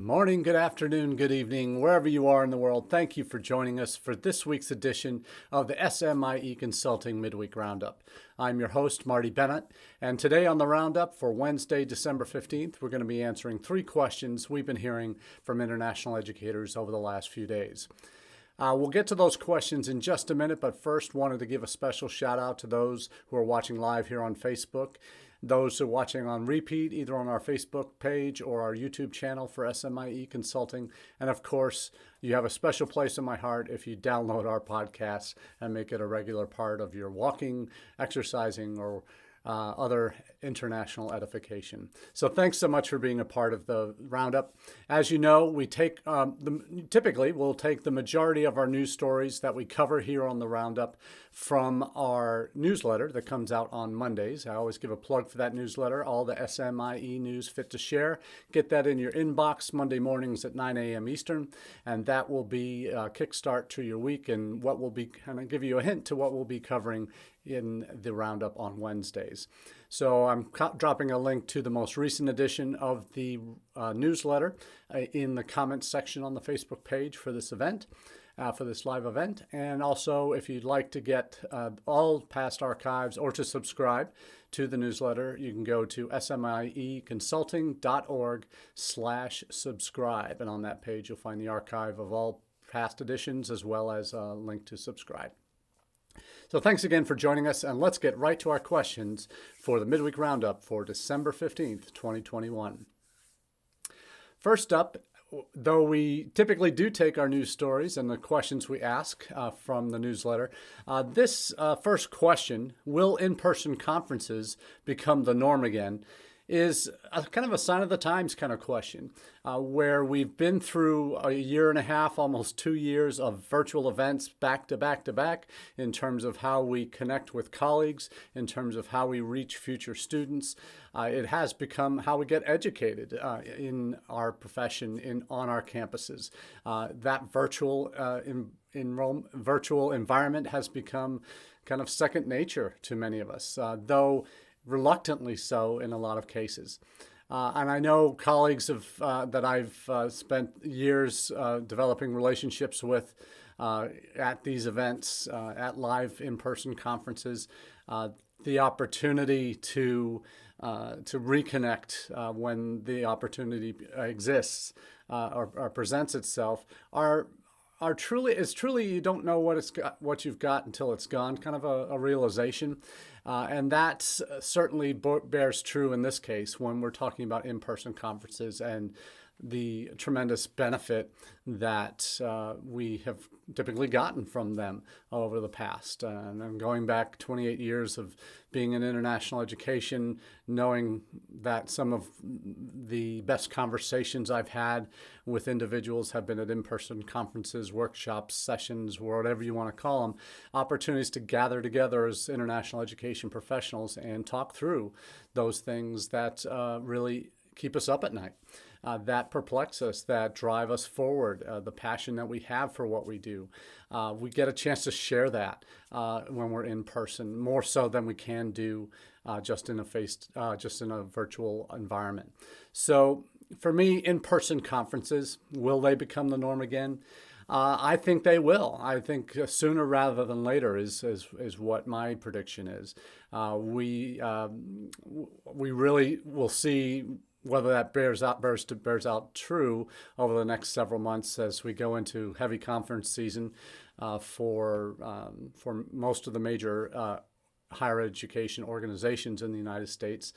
Morning, good afternoon, good evening, wherever you are in the world. Thank you for joining us for this week's edition of the SMIE Consulting Midweek Roundup. I'm your host, Marty Bennett, and today on the Roundup for Wednesday, December 15th, we're going to be answering 3 questions we've been hearing from international educators over the last few days. We'll get to those questions in just a minute, but first wanted to give a special shout out to those who are watching live here on Facebook, those who are watching on repeat, either on our Facebook page or our YouTube channel for SMIE Consulting. And of course, you have a special place in my heart if you download our podcasts and make it a regular part of your walking, exercising, or other international edification. So thanks so much for being a part of the Roundup. As you know, we take typically we'll take the majority of our news stories that we cover here on the Roundup from our newsletter that comes out on Mondays. I always give a plug for that newsletter, all the SMIE news fit to share. Get that in your inbox Monday mornings at 9 a.m. Eastern, and that will be a kickstart to your week and what will be kind of give you a hint to what we'll be covering in the Roundup on Wednesdays. So I'm dropping a link to the most recent edition of the newsletter in the comments section on the Facebook page for this event, for this live event. And also, if you'd like to get all past archives or to subscribe to the newsletter, you can go to smieconsulting.org/subscribe. And on that page, you'll find the archive of all past editions as well as a link to subscribe. So thanks again for joining us, and let's get right to our questions for the Midweek Roundup for December 15th, 2021. First up, though we typically do take our news stories and the questions we ask from the newsletter, this first question, will in-person conferences become the norm again, is kind of a sign of the times kind of question, where we've been through a year and a half, almost 2 years of virtual events back to back to back in terms of how we connect with colleagues, in terms of how we reach future students. It has become how we get educated in our profession, on our campuses. That virtual virtual environment has become kind of second nature to many of us, though reluctantly so in a lot of cases. And I know colleagues that I've spent years developing relationships with at these events, at live in-person conferences, the opportunity to reconnect when the opportunity exists or presents itself are truly you don't know what you've got until it's gone, kind of a realization. And that certainly bears true in this case when we're talking about in-person conferences and the tremendous benefit that we have typically gotten from them over the past. And I'm going back 28 years of being in international education, knowing that some of the best conversations I've had with individuals have been at in-person conferences, workshops, sessions, whatever you want to call them, opportunities to gather together as international education professionals and talk through those things that really keep us up at night. That perplex us, that drive us forward, the passion that we have for what we do. We get a chance to share that when we're in person, more so than we can do just in a virtual environment. So for me, in-person conferences, will they become the norm again? I think they will. I think sooner rather than later is what my prediction is. We really will see whether that bears out true over the next several months as we go into heavy conference season for most of the major higher education organizations in the United States.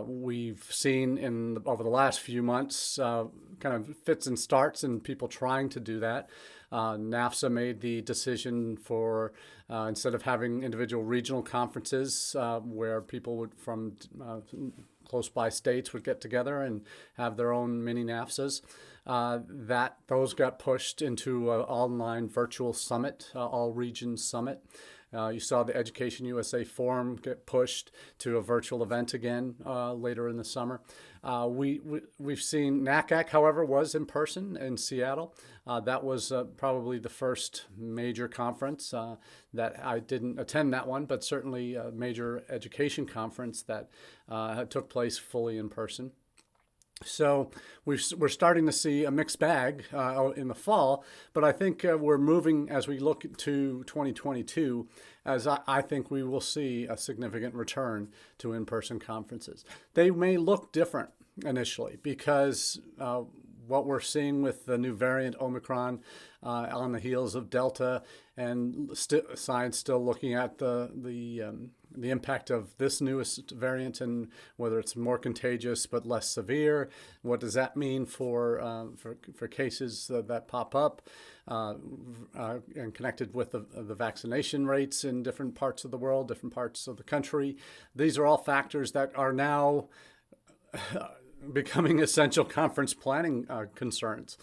We've seen over the last few months kind of fits and starts and people trying to do that. NAFSA made the decision for instead of having individual regional conferences where people from close by states would get together and have their own mini NAFSAs, that those got pushed into an online virtual summit, all regions summit. You saw the Education USA Forum get pushed to a virtual event again later in the summer. We've seen NACAC, however, was in person in Seattle. That was probably the first major conference that I didn't attend that one, but certainly a major education conference that took place fully in person. So we're starting to see a mixed bag in the fall, but I think we're moving as we look to 2022, as I think we will see a significant return to in-person conferences. They may look different initially because what we're seeing with the new variant Omicron on the heels of Delta, and science still looking at the impact of this newest variant and whether it's more contagious but less severe. What does that mean for cases that pop up, and connected with the vaccination rates in different parts of the world, different parts of the country? These are all factors that are now becoming essential conference planning concerns.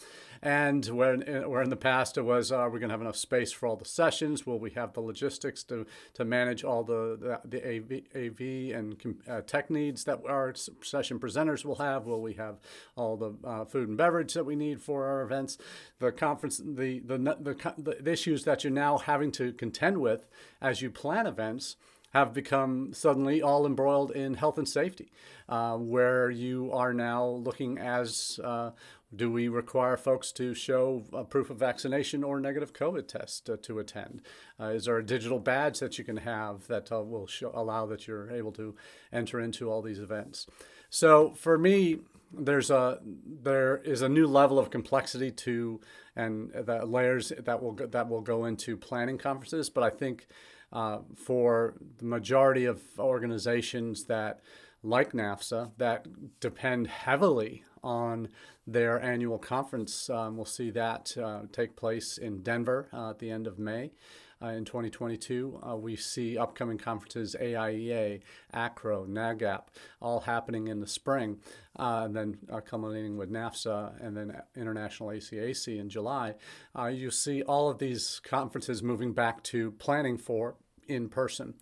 And where in the past it was, are we going to have enough space for all the sessions? Will we have the logistics to manage all the AV and tech needs that our session presenters will have? Will we have all the food and beverage that we need for our events? The conference, the issues that you're now having to contend with as you plan events have become suddenly all embroiled in health and safety, where you are now looking as, do we require folks to show proof of vaccination or negative COVID test to attend? Is there a digital badge that you can have that will allow that you're able to enter into all these events? So for me, there is a new level of complexity to, and the layers that will go into planning conferences. But I think for the majority of organizations that, like NAFSA, that depend heavily on their annual conference, we'll see that take place in Denver at the end of May. In 2022, we see upcoming conferences, AIEA, ACRO, NAGAP, all happening in the spring, and then culminating with NAFSA and then International ACAC in July. You see all of these conferences moving back to planning for in-person.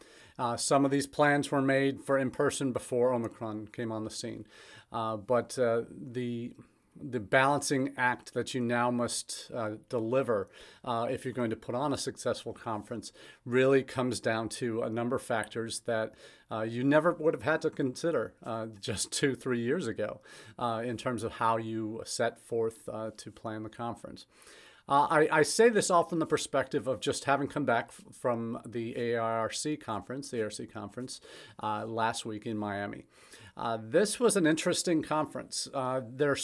Some of these plans were made for in-person before Omicron came on the scene, but the balancing act that you now must deliver if you're going to put on a successful conference really comes down to a number of factors that you never would have had to consider just 2-3 years ago in terms of how you set forth to plan the conference. I say this all from the perspective of just having come back from the AIRC conference, last week in Miami. This was an interesting conference. It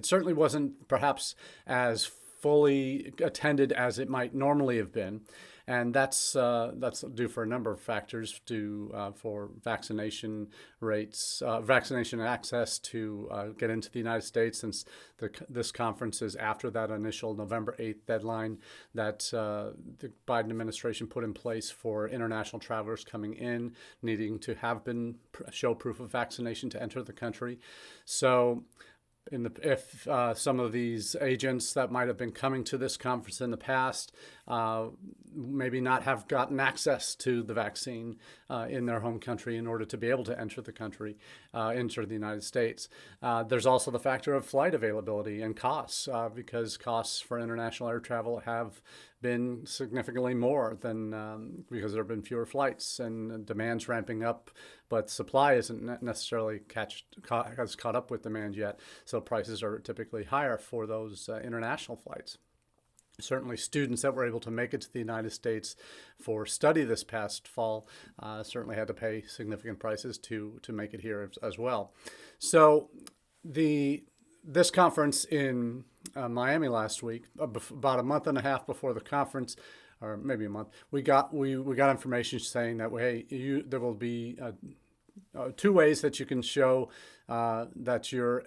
certainly wasn't perhaps as fully attended as it might normally have been. And that's due for a number of factors, for vaccination rates, vaccination access to get into the United States, since this conference is after that initial November 8th deadline that the Biden administration put in place for international travelers coming in, needing to show proof of vaccination to enter the country. So if some of these agents that might have been coming to this conference in the past maybe not have gotten access to the vaccine in their home country in order to be able to enter the United States. There's also the factor of flight availability and costs, because costs for international air travel have been significantly more than because there have been fewer flights and demand's ramping up, but supply isn't necessarily has caught up with demand yet. So prices are typically higher for those international flights. Certainly students that were able to make it to the United States for study this past fall certainly had to pay significant prices to make it here as well. So this conference in Miami last week, about a month and a half before the conference, or maybe a month, we got information saying that, hey, there will be 2 ways that you can show that you're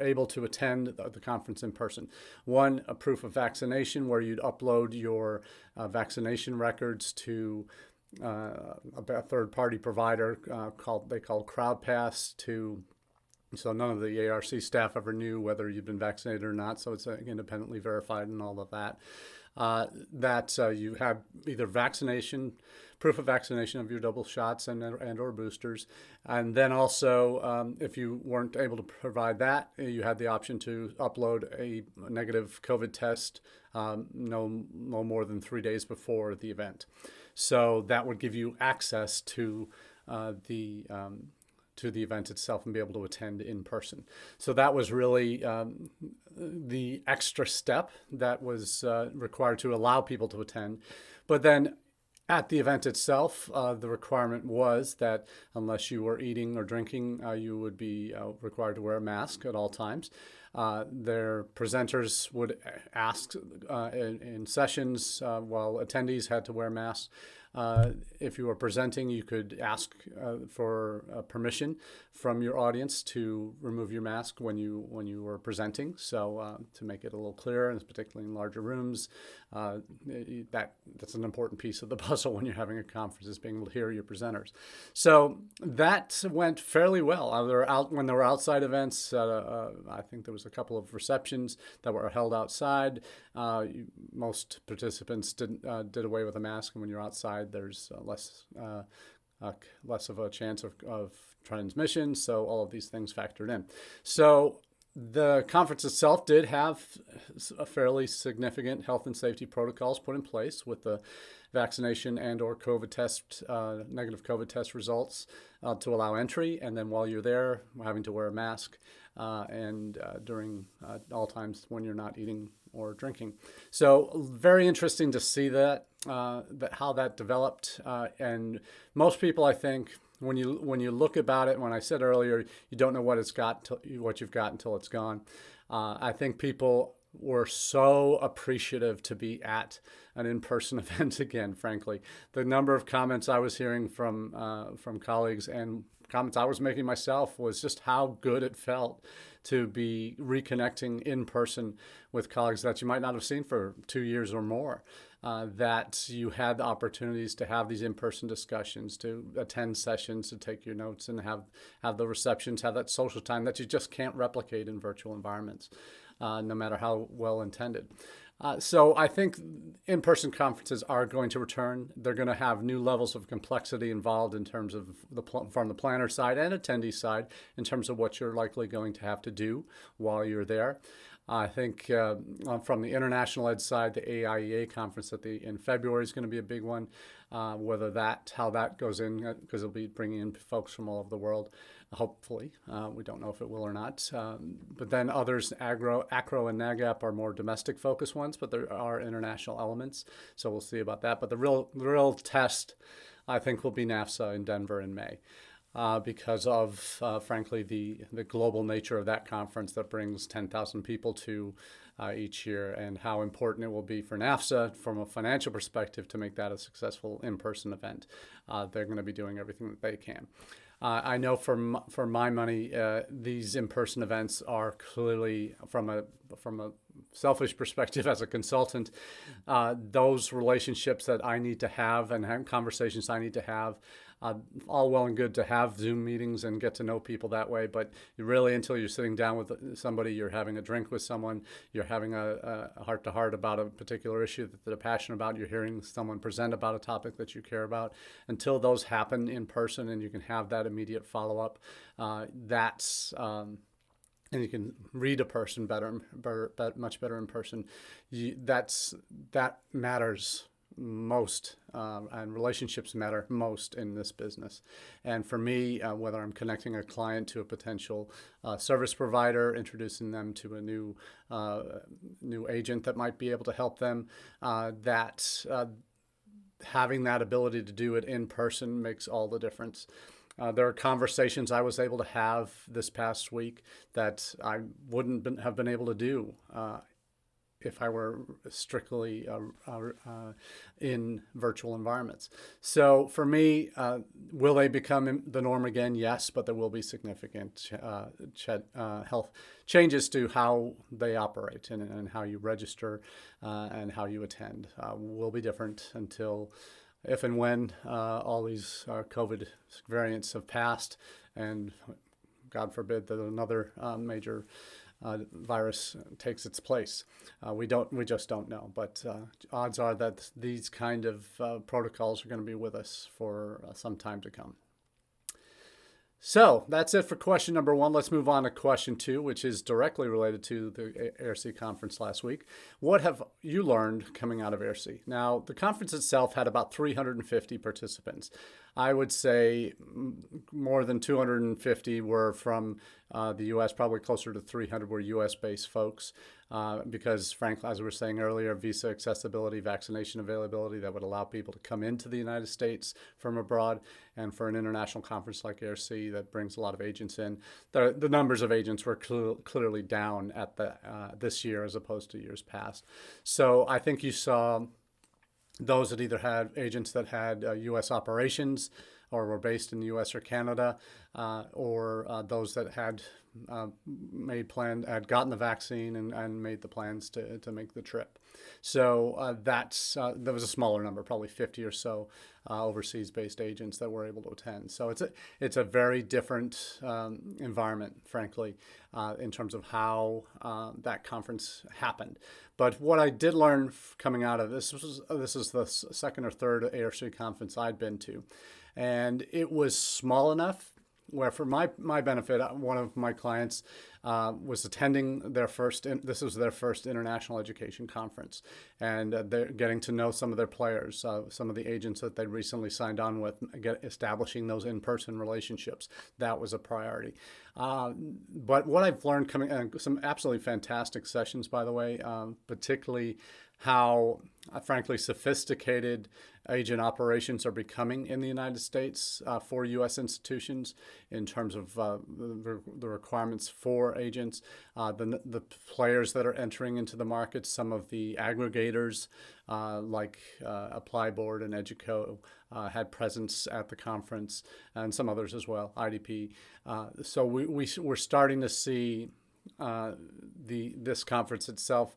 able to attend the conference in person. One, a proof of vaccination, where you'd upload your vaccination records to a third-party provider called CrowdPass so none of the AIRC staff ever knew whether you'd been vaccinated or not. So it's independently verified and all of that. That you have either proof of vaccination of your double shots and or boosters. And then also, if you weren't able to provide that, you had the option to upload a negative COVID test no more than 3 days before the event. So that would give you access to to the event itself and be able to attend in person. So that was really the extra step that was required to allow people to attend. But then at the event itself, the requirement was that unless you were eating or drinking, you would be required to wear a mask at all times. Their presenters would ask in sessions while attendees had to wear masks. If you were presenting, you could ask for permission from your audience to remove your mask when you were presenting. So to make it a little clearer, and particularly in larger rooms, that's an important piece of the puzzle when you're having a conference, is being able to hear your presenters. So that went fairly well. When there were outside events, I think there was a couple of receptions that were held outside. Most participants did away with a mask, and when you're outside, there's less of a chance of transmission. So all of these things factored in. So the conference itself did have a fairly significant health and safety protocols put in place with the vaccination and or negative COVID test results to allow entry. And then while you're there, having to wear a mask and during all times when you're not eating or drinking. So very interesting to see that how that developed. And most people, I think, when you look about it, when I said earlier, you don't know what you've got until it's gone. I think people were so appreciative to be at an in-person event again. Frankly, the number of comments I was hearing from colleagues and comments I was making myself was just how good it felt to be reconnecting in person with colleagues that you might not have seen for 2 years or more. That you had the opportunities to have these in-person discussions, to attend sessions, to take your notes, and have the receptions, have that social time that you just can't replicate in virtual environments, no matter how well intended. So I think in-person conferences are going to return. They're going to have new levels of complexity involved in terms of from the planner side and attendee side, in terms of what you're likely going to have to do while you're there. I think from the international ed side, the AIEA conference in February is going to be a big one. How that goes in, because it'll be bringing in folks from all over the world, hopefully. We don't know if it will or not. But then others, ACRO and NAGAP, are more domestic focused ones, but there are international elements. So we'll see about that. But the real test, I think, will be NAFSA in Denver in May. Because of, frankly, the global nature of that conference that brings 10,000 people to each year, and how important it will be for NAFSA from a financial perspective to make that a successful in-person event. They're going to be doing everything that they can. I know for my money, these in-person events are clearly, from a selfish perspective as a consultant, those relationships that I need to have and conversations I need to have. All well and good to have Zoom meetings and get to know people that way, but really, until you're sitting down with somebody, you're having a drink with someone, you're having a heart-to-heart about a particular issue that they're passionate about, you're hearing someone present about a topic that you care about, until those happen in person and you can have that immediate follow-up, and you can read a person much better in person. That matters most, and relationships matter most in this business. And for me, whether I'm connecting a client to a potential service provider, introducing them to a new agent that might be able to help them, having that ability to do it in person makes all the difference. There are conversations I was able to have this past week that I wouldn't have been able to do if I were strictly in virtual environments. So for me, will they become the norm again? Yes, but there will be significant health changes to how they operate and how you register and how you attend. Will be different until if and when all these COVID variants have passed, and God forbid that another major virus takes its place. We just don't know, but odds are that these kind of protocols are going to be with us for some time to come. So that's it for question number 1. Let's move on to question 2, which is directly related to the AIRC conference last week. What have you learned coming out of AIRC? Now, the conference itself had about 350 participants. I would say more than 250 were from the U.S., probably closer to 300 were U.S.-based folks. Because frankly, as we were saying earlier, visa accessibility, vaccination availability that would allow people to come into the United States from abroad, and for an international conference like AIRC that brings a lot of agents in, the numbers of agents were clearly down at this year as opposed to years past. So I think you saw those that either had agents that had U.S. operations or were based in the U.S. or Canada, or those that had had gotten the vaccine and made the plans to make the trip. So there was a smaller number, probably 50 or so overseas-based agents that were able to attend. So it's a very different environment, frankly, in terms of how that conference happened. But what I did learn coming out of this is the second or third AIRC conference I'd been to, and it was small enough where, for my benefit, one of my clients was attending this was their first international education conference, and they're getting to know some of their players, some of the agents that they recently signed on with, establishing those in-person relationships. That was a priority. But what I've learned some absolutely fantastic sessions, by the way, particularly how, frankly, sophisticated agent operations are becoming in the United States for U.S. institutions in terms of the requirements for agents, the players that are entering into the market, some of the aggregators like ApplyBoard and Educo had presence at the conference, and some others as well, IDP. So we're starting to see this conference itself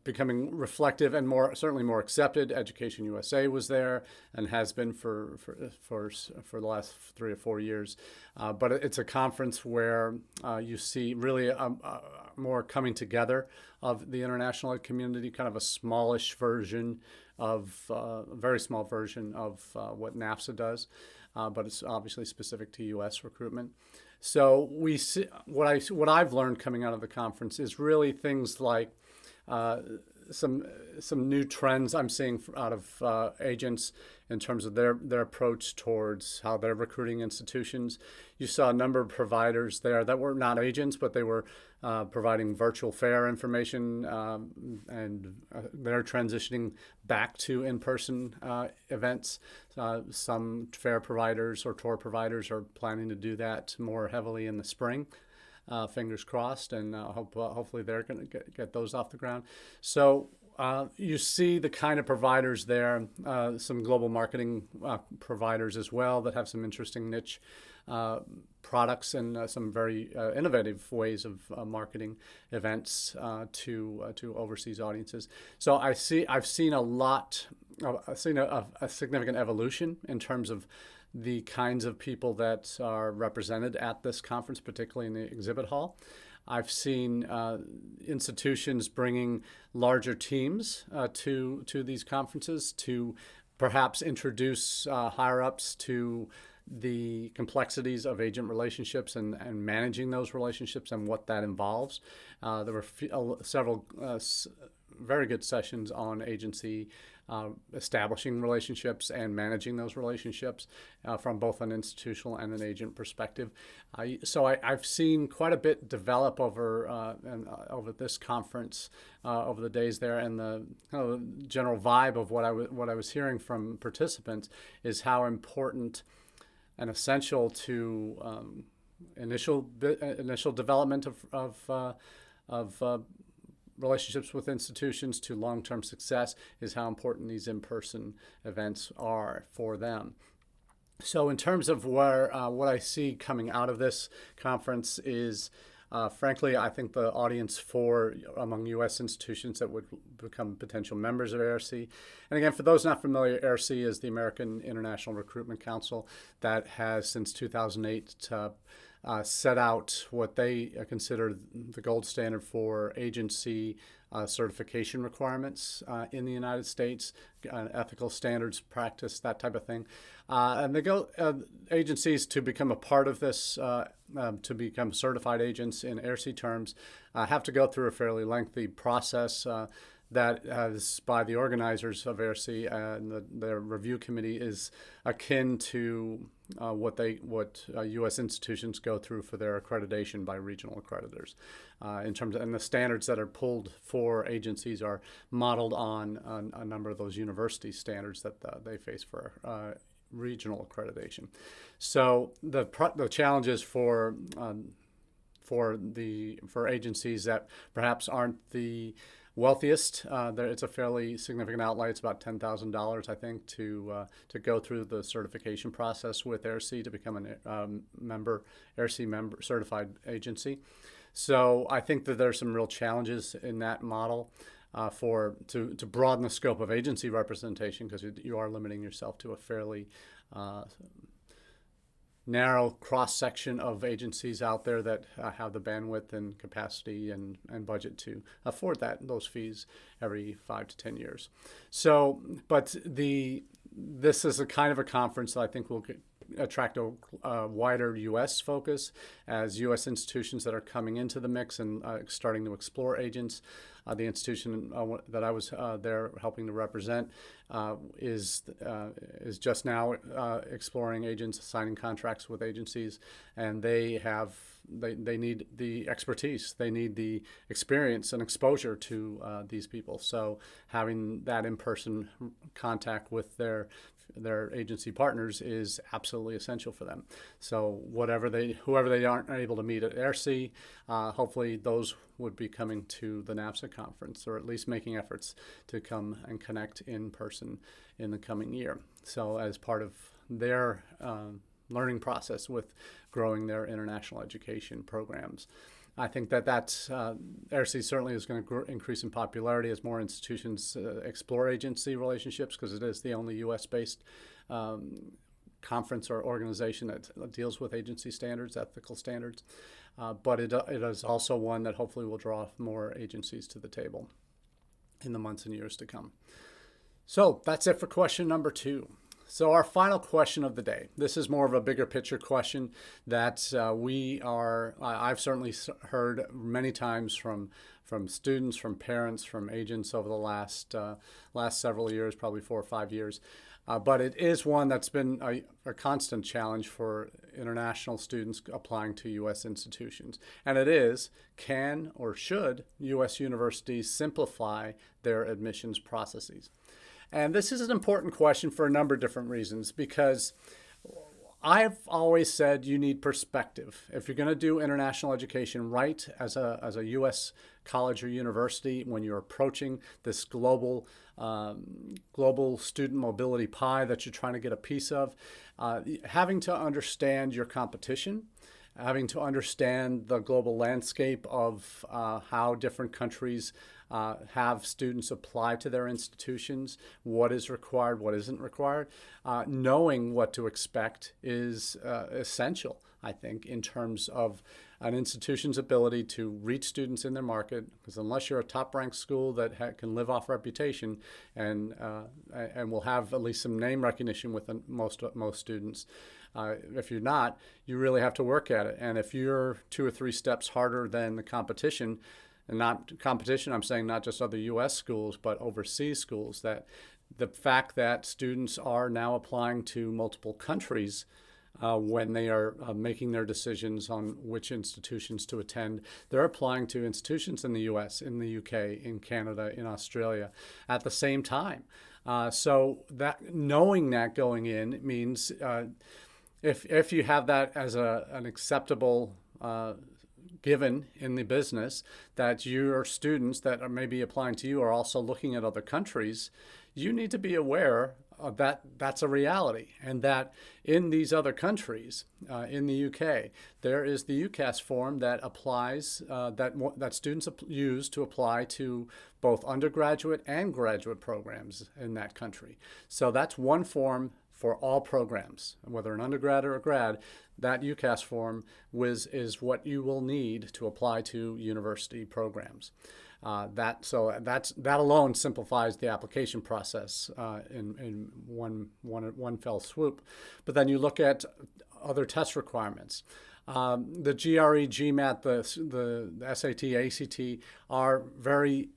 becoming reflective and certainly more accepted. Education USA was there and has been for the last 3 or 4 years. But it's a conference where you see really more coming together of the international community, kind of a smallish version a very small version of what NAFSA does, but it's obviously specific to U.S. recruitment. So we see what I've learned coming out of the conference is really things like some new trends I'm seeing out of agents in terms of their approach towards how they're recruiting institutions. You saw a number of providers there that were not agents, but they were providing virtual fair information, and they're transitioning back to in-person events. Some fair providers or tour providers are planning to do that more heavily in the spring. Fingers crossed, and hopefully they're going to get those off the ground. So you see the kind of providers there, some global marketing providers as well that have some interesting niche products and some very innovative ways of marketing events to overseas audiences. So I've seen a significant evolution in terms of the kinds of people that are represented at this conference, particularly in the exhibit hall. I've seen institutions bringing larger teams to these conferences to perhaps introduce higher-ups to the complexities of agent relationships and managing those relationships and what that involves. There were several very good sessions on agency establishing relationships and managing those relationships from both an institutional and an agent perspective. So I've seen quite a bit develop over this conference over the days there, and the kind of general vibe of what I was hearing from participants is how important and essential to initial development of relationships with institutions to long-term success is how important these in-person events are for them. So in terms of what I see coming out of this conference is, frankly, I think the audience among U.S. institutions that would become potential members of AIRC. And again, for those not familiar, AIRC is the American International Recruitment Council that has, since 2008, set out what they consider the gold standard for agency certification requirements in the United States, ethical standards, practice, that type of thing. And agencies to become a part of this, to become certified agents in AIRC terms, have to go through a fairly lengthy process. that is by the organizers of AIRC and their review committee is akin to what U.S. institutions go through for their accreditation by regional accreditors. In terms of, and the standards that are pulled for agencies are modeled on a number of those university standards that they face for regional accreditation. So the challenges for agencies that perhaps aren't the wealthiest, it's a fairly significant outlay. It's about $10,000, I think, to go through the certification process with AIRC to become an AIRC member certified agency. So I think that there's some real challenges in that model to broaden the scope of agency representation, because you are limiting yourself to a fairly narrow cross-section of agencies out there that have the bandwidth and capacity and budget to afford those fees every 5 to 10 years. So, but this is a kind of a conference that I think will attract a wider U.S. focus as U.S. institutions that are coming into the mix and starting to explore agents. The institution that I was there helping to represent is just now exploring agents, signing contracts with agencies, and they need the expertise, they need the experience and exposure to these people. So having that in-person contact with their agency partners is absolutely essential for them. So whoever they aren't able to meet at AIRC, hopefully those would be coming to the NAFSA conference, or at least making efforts to come and connect in person in the coming year. So as part of their learning process with growing their international education programs. I think that's AIRC certainly is going to increase in popularity as more institutions explore agency relationships, because it is the only U.S.-based conference or organization that deals with agency standards, ethical standards. But it is also one that hopefully will draw more agencies to the table in the months and years to come. So that's it for question number 2. So our final question of the day. This is more of a bigger picture question that I've certainly heard many times from students, from parents, from agents over the last several years, probably 4 or 5 years. But it is one that's been a constant challenge for international students applying to U.S. institutions. And it is, can or should U.S. universities simplify their admissions processes? And this is an important question for a number of different reasons, because I've always said you need perspective. If you're going to do international education right as a U.S. college or university, when you're approaching this global student mobility pie that you're trying to get a piece of, having to understand your competition, having to understand the global landscape of how different countries have students apply to their institutions, what is required, what isn't required. Knowing what to expect is essential, I think, in terms of an institution's ability to reach students in their market, because unless you're a top-ranked school that can live off reputation and will have at least some name recognition with most students, if you're not, you really have to work at it. And if you're 2 or 3 steps harder than the competition, and not competition, I'm saying not just other U.S. schools, but overseas schools, that the fact that students are now applying to multiple countries when they are making their decisions on which institutions to attend, they're applying to institutions in the U.S., in the U.K., in Canada, in Australia at the same time. So that knowing that going in means if you have that as an acceptable given in the business, that your students that are maybe applying to you are also looking at other countries, you need to be aware of that's a reality, and that in these other countries, in the UK, there is the UCAS form that applies, that students use to apply to both undergraduate and graduate programs in that country. So that's one form for all programs, whether an undergrad or a grad. That UCAS form is what you will need to apply to university programs. That alone simplifies the application process in one fell swoop. But then you look at other test requirements. The GRE, GMAT, the SAT, ACT are very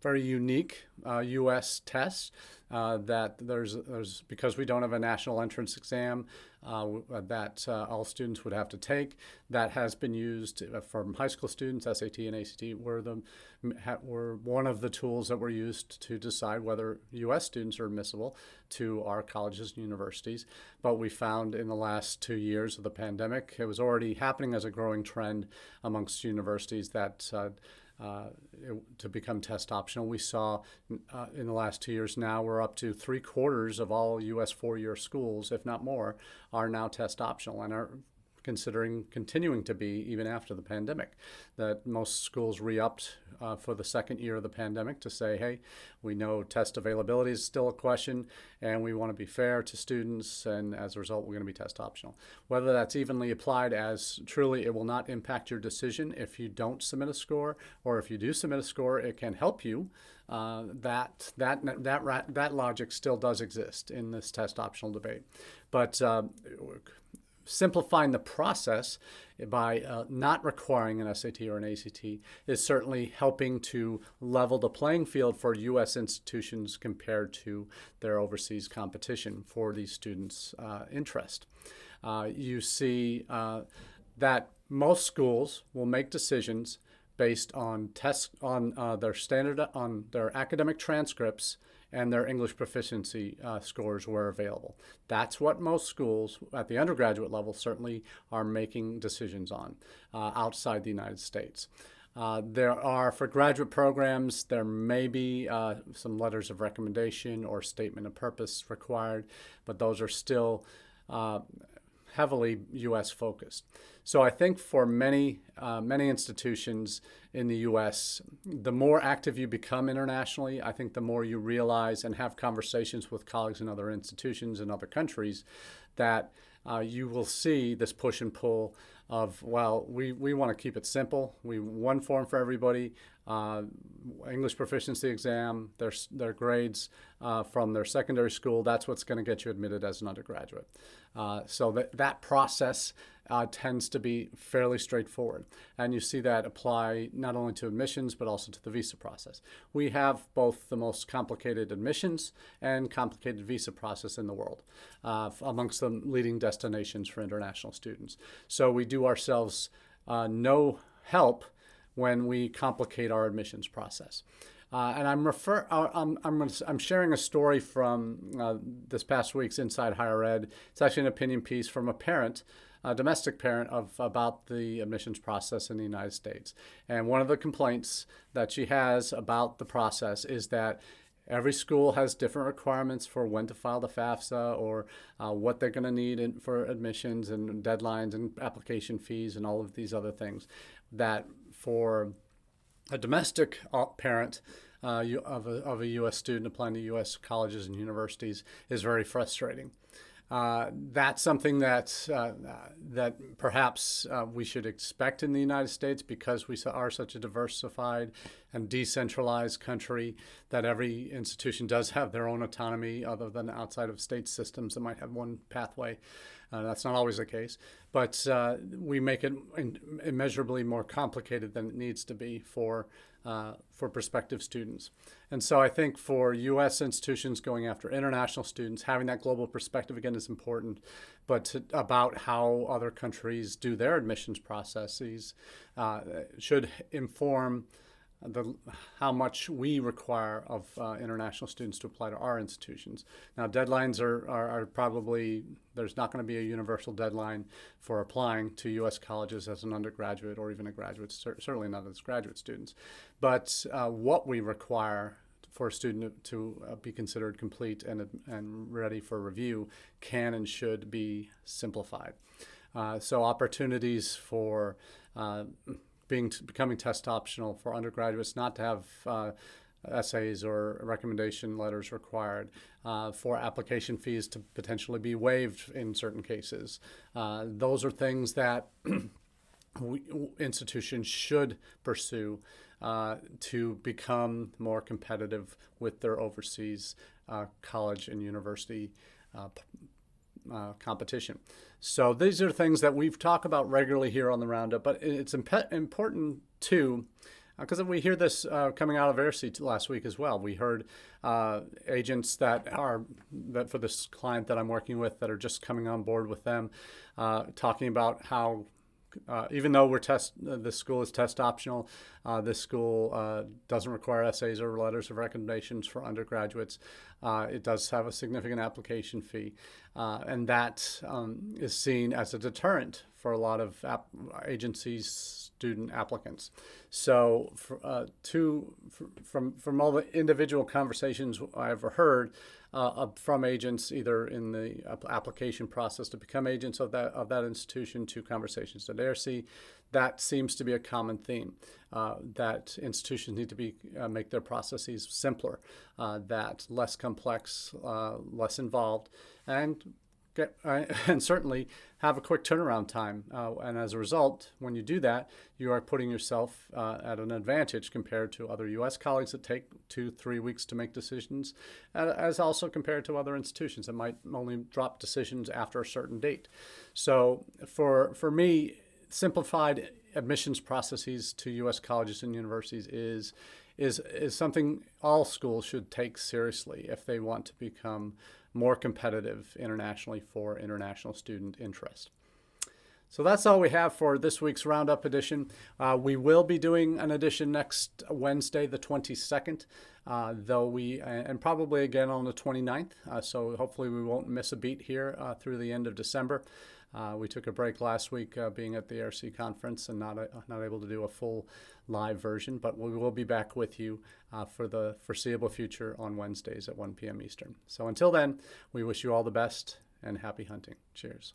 very unique U.S. test that there's because we don't have a national entrance exam that all students would have to take. That has been used from high school students. SAT and ACT were one of the tools that were used to decide whether U.S. students are admissible to our colleges and universities. But we found in the last 2 years of the pandemic, it was already happening as a growing trend amongst universities that to become test optional. We saw in the last 2 years now we're up to 3/4 of all U.S. four-year schools, if not more, are now test optional and are considering continuing to be even after the pandemic. That most schools re-upped for the second year of the pandemic to say, hey, we know test availability is still a question and we want to be fair to students, and as a result we're going to be test optional. Whether that's evenly applied as truly it will not impact your decision if you don't submit a score, or if you do submit a score it can help you, that logic still does exist in this test optional debate. But simplifying the process by not requiring an SAT or an ACT is certainly helping to level the playing field for U.S. institutions compared to their overseas competition for these students' interest. You see that most schools will make decisions based on tests on their academic transcripts and their English proficiency scores were available. That's what most schools at the undergraduate level certainly are making decisions on outside the United States. There are, for graduate programs, there may be some letters of recommendation or statement of purpose required, but those are still heavily U.S. focused. So I think for many institutions in the U.S., the more active you become internationally, I think the more you realize and have conversations with colleagues in other institutions in other countries that you will see this push and pull of, well, we want to keep it simple. One form for everybody, English proficiency exam, their grades from their secondary school, that's what's going to get you admitted as an undergraduate. So that process tends to be fairly straightforward. And you see that apply not only to admissions, but also to the visa process. We have both the most complicated admissions and complicated visa process in the world, amongst the leading destinations for international students. So we do ourselves no help when we complicate our admissions process. And I'm sharing a story from this past week's Inside Higher Ed. It's actually an opinion piece from a parent, a domestic parent, about the admissions process in the United States. And one of the complaints that she has about the process is that every school has different requirements for when to file the FAFSA, or what they're going to need for admissions and deadlines and application fees and all of these other things. That for a domestic parent of a U.S. student applying to U.S. colleges and universities is very frustrating. That's something that perhaps we should expect in the United States, because we are such a diversified and decentralized country, that every institution does have their own autonomy other than outside of state systems that might have one pathway. That's not always the case, but we make it immeasurably more complicated than it needs to be for prospective students. And so I think for U.S. institutions going after international students, having that global perspective again is important, but about how other countries do their admissions processes should inform how much we require of international students to apply to our institutions. Now, deadlines are probably, there's not going to be a universal deadline for applying to U.S. colleges as an undergraduate or even a graduate, certainly not as graduate students. But what we require for a student to be considered complete and ready for review can and should be simplified. So opportunities for becoming test optional for undergraduates, not to have essays or recommendation letters required, for application fees to potentially be waived in certain cases. Those are things that institutions should pursue to become more competitive with their overseas college and university competition. So these are things that we've talked about regularly here on the Roundup, but it's important too because we hear this coming out of AIRC last week as well. We heard agents that for this client that I'm working with that are just coming on board with them, talking about how even though this school is test optional, this school doesn't require essays or letters of recommendations for undergraduates. It does have a significant application fee, and that is seen as a deterrent for a lot of agencies' student applicants. So from all the individual conversations I've heard from agents, either in the application process to become agents of that institution, to conversations at AIRC, that seems to be a common theme. That institutions need to make their processes simpler, that less complex, less involved, and certainly have a quick turnaround time. And as a result, when you do that, you are putting yourself at an advantage compared to other U.S. colleagues that take 2-3 weeks to make decisions, as also compared to other institutions that might only drop decisions after a certain date. So for me, simplified admissions processes to U.S. colleges and universities is something all schools should take seriously if they want to become more competitive internationally for international student interest. So that's all we have for this week's Roundup edition. We will be doing an edition next Wednesday, the 22nd, and probably again on the 29th. So hopefully we won't miss a beat here through the end of December. We took a break last week being at the AIRC conference and not able to do a full live version, but we will be back with you for the foreseeable future on Wednesdays at 1 p.m. Eastern. So until then, we wish you all the best and happy hunting. Cheers.